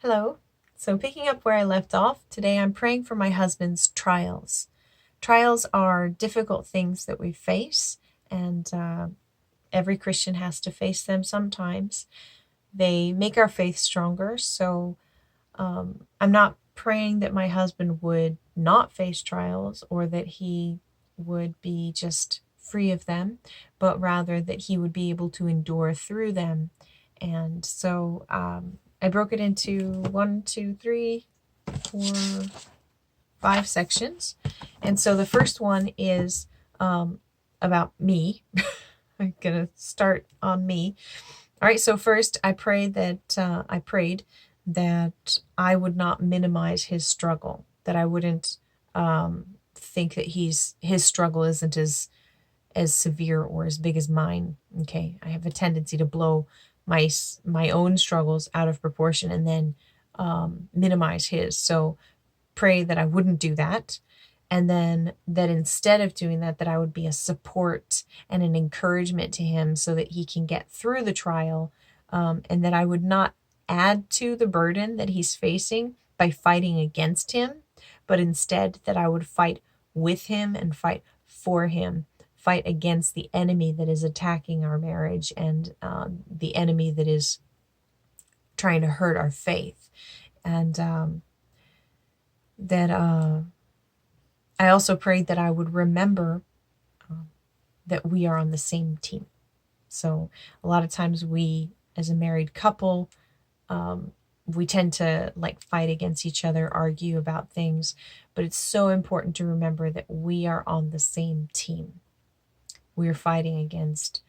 Hello. So, picking up where I left off, today I'm praying for my husband's trials. Trials are difficult things that we face, and every Christian has to face them sometimes. They make our faith stronger. So, I'm not praying that my husband would not face trials or that he would be just free of them, but rather that he would be able to endure through them. And so I broke it into 5 sections. And so the first one is about me. I'm going to start on me. All right, so first I prayed that I would not minimize his struggle, that I wouldn't think that his struggle isn't as severe or as big as mine. Okay, I have a tendency to blow my own struggles out of proportion and then minimize his. So pray that I wouldn't do that. And then that instead of doing that, that I would be a support and an encouragement to him so that he can get through the trial, and that I would not add to the burden that he's facing by fighting against him, but instead that I would fight with him and fight for him, fight against the enemy that is attacking our marriage and the enemy that is trying to hurt our faith. And that I also prayed that I would remember that we are on the same team. So a lot of times we, as a married couple, we tend to like fight against each other, argue about things, but it's so important to remember that we are on the same team. We are fighting against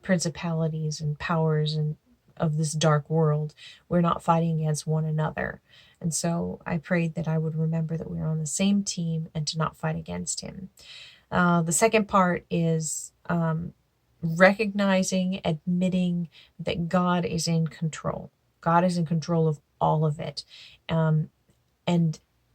principalities and powers and of this dark world. We're not fighting against one another. And so I prayed that I would remember that we are on the same team and to not fight against him. The second part is recognizing, admitting that God is in control. God is in control of all of it. And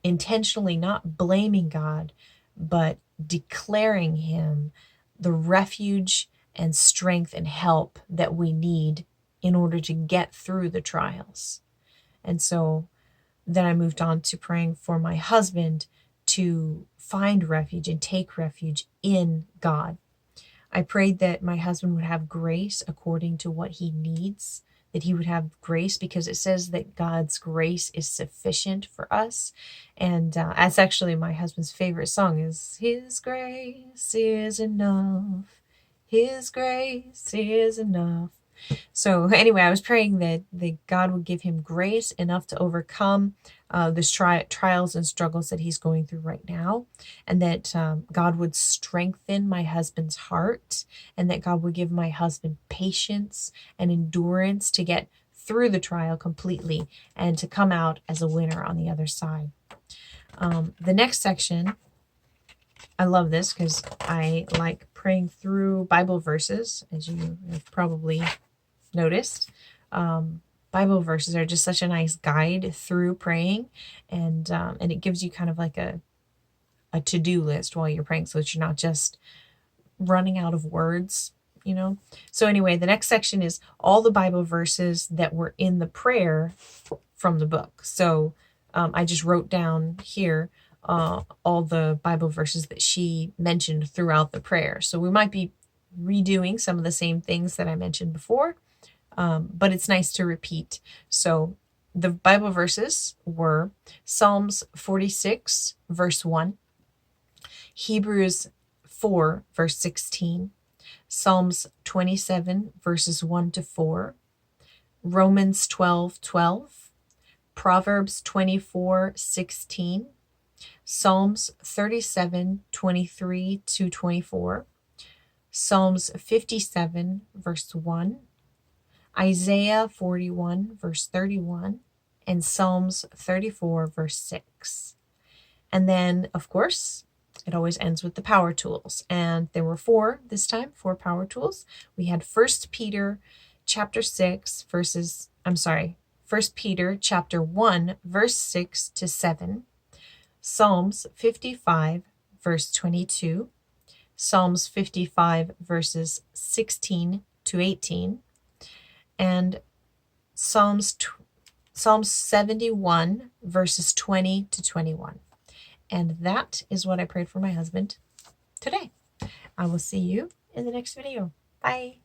intentionally not blaming God, but declaring him the refuge and strength and help that we need in order to get through the trials. And so then I moved on to praying for my husband to find refuge and take refuge in God. I prayed that my husband would have grace according to what he needs, that he would have grace because it says that God's grace is sufficient for us. And that's actually my husband's favorite song is His grace is enough. His grace is enough. So anyway, I was praying that God would give him grace enough to overcome this trials and struggles that he's going through right now, and that God would strengthen my husband's heart, and that God would give my husband patience and endurance to get through the trial completely and to come out as a winner on the other side. The next section, I love this because I like praying through Bible verses, as you have probably noticed. Bible verses are just such a nice guide through praying, and it gives you kind of like a to-do list while you're praying, so that you're not just running out of words, you know. So anyway, the next section is all the Bible verses that were in the prayer from the book. So I just wrote down here all the Bible verses that she mentioned throughout the prayer. So we might be redoing some of the same things that I mentioned before, but it's nice to repeat. So the Bible verses were Psalms 46, verse 1, Hebrews 4, verse 16, Psalms 27, verses 1 to 4, Romans 12:12, Proverbs 24:16, Psalms 37:23 to 24, Psalms 57, verse 1, Isaiah 41, verse 31, and Psalms 34, verse 6. And then, of course, it always ends with the power tools. And there were 4 this time, 4 power tools. We had 1 Peter chapter 1, verse 6 to 7, Psalms 55, verse 22, Psalms 55, verses 16 to 18, and Psalms Psalm 71, verses 20 to 21. And that is what I prayed for my husband today. I will see you in the next video. Bye.